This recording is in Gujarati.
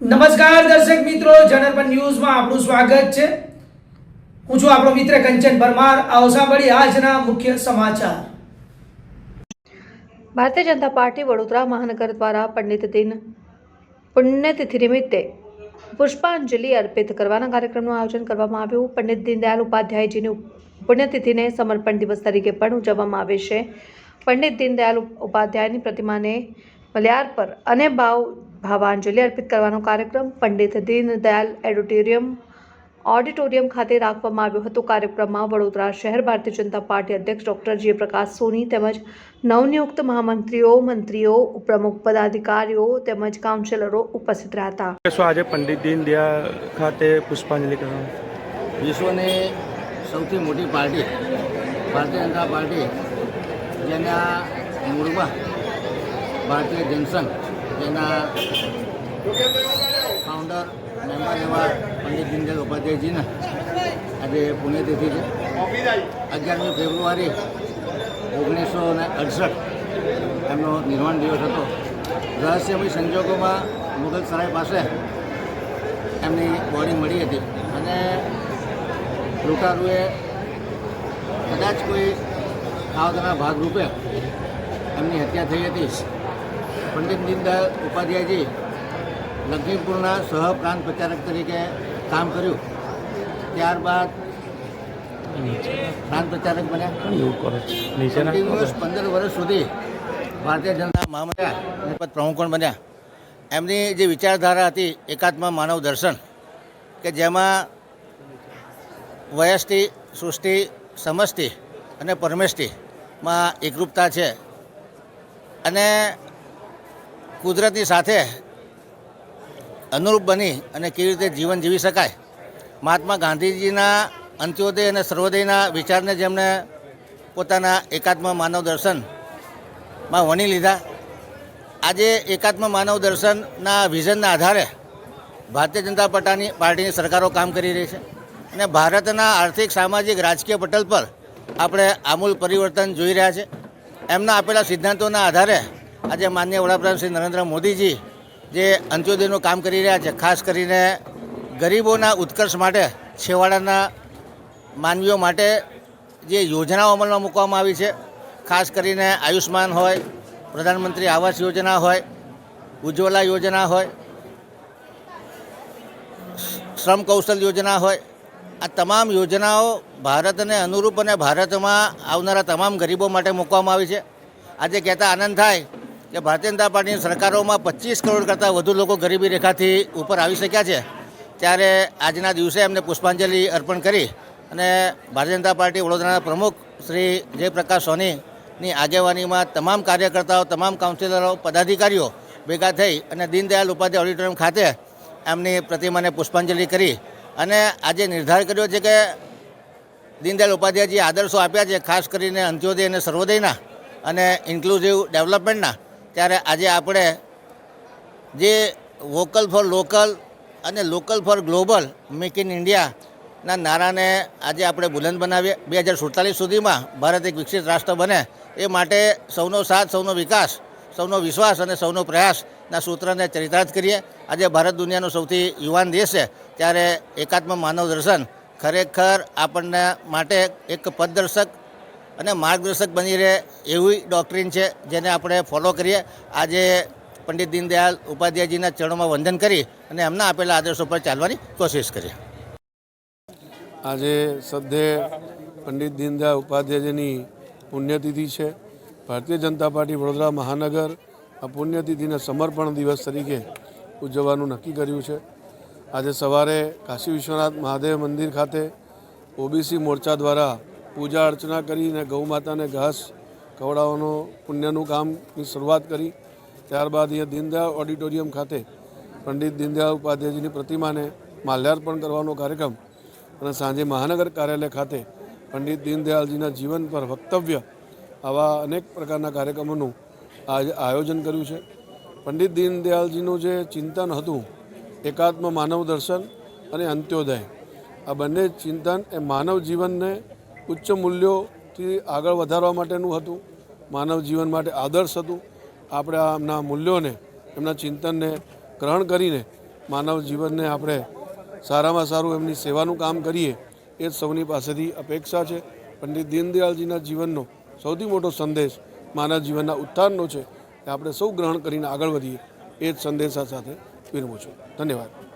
નમસ્કાર દર્શક મિત્રો, જનરપન ન્યૂઝમાં આપનું સ્વાગત છે। હું છું આપણો મિત્ર કંચન પરમાર। આવો સાંભળીએ આજના મુખ્ય સમાચાર। ભારતીય જનતા પાર્ટી વડોદરા મહાનગર દ્વારા પંડિત દિન પુણ્યતિથિ નિમિત્તે પુષ્પાંજલિ અર્પિત કરવાના કાર્યક્રમનું આયોજન કરવામાં આવ્યું। પંડિત દીનદયાળ ઉપાધ્યાયજીની પુણ્યતિથિને સમર્પણ દિવસ તરીકે પણ ઉજવવામાં આવે છે। પંડિત દીનદયાળ ઉપાધ્યાયની પ્રતિમાને મલ્યાર્પણ અને ભાવાંજલિ અર્પિત કરવાનો કાર્યક્રમ પંડિત દીનદયાળ ઓડિટોરિયમ ખાતે રાખવામાં આવ્યો હતો। કાર્યક્રમમાં વડોદરા શહેર ભારતીય જનતા પાર્ટી અધ્યક્ષ ડોક્ટર જયપ્રકાશ સોની તેમજ નવનિયુક્ત મહામંત્રીઓ, મંત્રીઓ, પ્રમુખ પદાધિકારીઓ તેમજ કાઉન્સિલરો ઉપસ્થિત રહ્યા હતા। આજે પંડિત દીનદયાળ ખાતે પુષ્પાંજલિ કરવામાં વિશ્વની સૌથી મોટી પાર્ટી ભારતીય જનતા પાર્ટી, જેના મૂળમાં ભારતીય જનસંઘ, જેના ફાઉન્ડર મેમ્બર એવા પંડિત દીનદયાળ ઉપાધ્યાયજીના આજે પુણ્યતિથિ છે। 11મી ફેબ્રુઆરી 1968 એમનો નિર્વાણ દિવસ હતો। રહસ્યમય સંજોગોમાં મુગલ સરાય પાસે એમની બોડી મળી હતી અને લૂંટારૂએ કદાચ કોઈ ખાવતના ભાગરૂપે એમની હત્યા થઈ હતી। પંડિત દીનદયાળ ઉપાધ્યાયજી લખીમપુરના સહપ્રાંત પ્રચારક તરીકે કામ કર્યું। ત્યારબાદ પ્રાંત પ્રચારક બન્યા। કન્ટિન્યુઅસ 15 વર્ષ સુધી ભારતીય જનતા મહામંત્રી અને પદ પ્રમુખ પણ બન્યા। એમની જે વિચારધારા હતી એકાત્મ માનવ દર્શન, કે જેમાં વયષ્ટિ, સૃષ્ટિ, સમષ્ટિ અને પરમેષ્ટિમાં એકરૂપતા છે અને કુદરતની સાથે અનુરૂપ બની અને કેવી રીતે જીવન જીવી શકાય। મહાત્મા ગાંધીજીના અંત્યોદય અને સર્વોદયના વિચારને જેમણે પોતાના એકાત્મ માનવ દર્શનમાં વણી લીધા। આજે એકાત્મ માનવ દર્શનના વિઝનના આધારે ભારતીય જનતા પાર્ટીની સરકારો કામ કરી રહી છે અને ભારતના આર્થિક, સામાજિક, રાજકીય પટલ પર આપણે આમૂલ પરિવર્તન જોઈ રહ્યા છે। એમના આપેલા સિદ્ધાંતોના આધારે આજે માનનીય વડાપ્રધાન શ્રી નરેન્દ્ર મોદીજી જે અંત્યોદયનું કામ કરી રહ્યા છે, ખાસ કરીને ગરીબોના ઉત્કર્ષ માટે, છેવાડાના માનવીઓ માટે જે યોજનાઓ અમલમાં મૂકવામાં આવી છે, ખાસ કરીને આયુષ્માન હોય, પ્રધાનમંત્રી આવાસ યોજના હોય, ઉજ્જવલા યોજના હોય, શ્રમ કૌશલ યોજના હોય, આ તમામ યોજનાઓ ભારતને અનુરૂપ અને ભારતમાં આવનારા તમામ ગરીબો માટે મૂકવામાં આવી છે। આજે કહેતા આનંદ થાય કે ભારતીય જનતા પાર્ટીની સરકારોમાં 25 કરોડ કરતાં વધુ લોકો ગરીબી રેખાથી ઉપર આવી શક્યા છે। ત્યારે આજના દિવસે એમને પુષ્પાંજલિ અર્પણ કરી અને ભારતીય જનતા પાર્ટી વડોદરાના પ્રમુખ શ્રી જયપ્રકાશ સોનીની આગેવાનીમાં તમામ કાર્યકર્તાઓ, તમામ કાઉન્સિલરો, પદાધિકારીઓ ભેગા થઈ અને દીનદયાળ ઉપાધ્યાય ઓડિટોરિયમ ખાતે એમની પ્રતિમાને પુષ્પાંજલિ કરી અને આજે નિર્ધાર કર્યો છે કે દીનદયાળ ઉપાધ્યાયજી આદર્શો આપ્યા છે, ખાસ કરીને અંત્યોદય અને સર્વોદયના અને ઇન્ક્લુઝિવ ડેવલપમેન્ટના। ત્યારે આજે આપણે જે વોકલ ફોર લોકલ અને local for global, make in ઇન્ડિયાના નારાને આજે આપણે બુલંદ બનાવીએ। 2047 સુધીમાં ભારત એક વિકસિત રાષ્ટ્ર બને એ માટે સૌનો સાથ, સૌનો વિકાસ, સૌનો વિશ્વાસ અને સૌનો પ્રયાસના સૂત્રને ચરિતાર્થ કરીએ। આજે ભારત દુનિયાનો સૌથી યુવાન દેશ છે, ત્યારે એકાત્મ માનવ દર્શન ખરેખર આપણને માટે એક પથદર્શક અને માર્ગદર્શક બની રહે એવી ડૉક્ટ્રીન છે, જેને આપણે ફોલો કરીએ। આજે પંડિત દીનદયાળ ઉપાધ્યાયજીના ચરણોમાં વંદન કરી અને એમના આપેલા આદર્શો પર ચાલવાની કોશિશ કરીએ। આજે સદ્ય પંડિત દીનદયાળ ઉપાધ્યાયજીની પુણ્યતિથિ છે। ભારતીય જનતા પાર્ટી વડોદરા મહાનગર આ પુણ્યતિથિને સમર્પણ દિવસ તરીકે ઉજવવાનું નક્કી કર્યું છે। આજે સવારે કાશી વિશ્વનાથ મહાદેવ મંદિર ખાતે ઓબીસી મોરચા દ્વારા પૂજા અર્ચના કરીને ગૌ માતાને ઘાસ ખવડાવવાનું પુણ્યનું કામની શરૂઆત કરી। ત્યારબાદ અહીંયા દીનદયાળ ઓડિટોરિયમ ખાતે પંડિત દીનદયાળ ઉપાધ્યાયજીની પ્રતિમાને માલ્યાર્પણ કરવાનો કાર્યક્રમ અને સાંજે મહાનગર કાર્યાલય ખાતે પંડિત દીનદયાળજીના જીવન પર વક્તવ્ય, આવા અનેક પ્રકારના કાર્યક્રમોનું આજે આયોજન કર્યું છે। પંડિત દીનદયાળજીનું જે ચિંતન હતું, એકાત્મ માનવ દર્શન અને અંત્યોદય, આ બંને ચિંતન એ માનવ જીવનને ઉચ્ચ મૂલ્યોથી આગળ વધારવા માટેનું હતું, માનવ જીવન માટે આદર્શ હતું। આપણે આમના મૂલ્યોને, એમના ચિંતનને ગ્રહણ કરીને માનવ જીવનને આપણે સારામાં સારું એમની સેવાનું કામ કરીએ એ જ સૌની પાસેથી અપેક્ષા છે. પંડિત દીનદયાળજીના જીવનનો સૌથી મોટો સંદેશ માનવ જીવનના ઉત્થાનનો છે કે આપણે સૌ ગ્રહણ કરીને આગળ વધીએ એ જ સંદેશા સાથે વિરમું છું. ધન્યવાદ.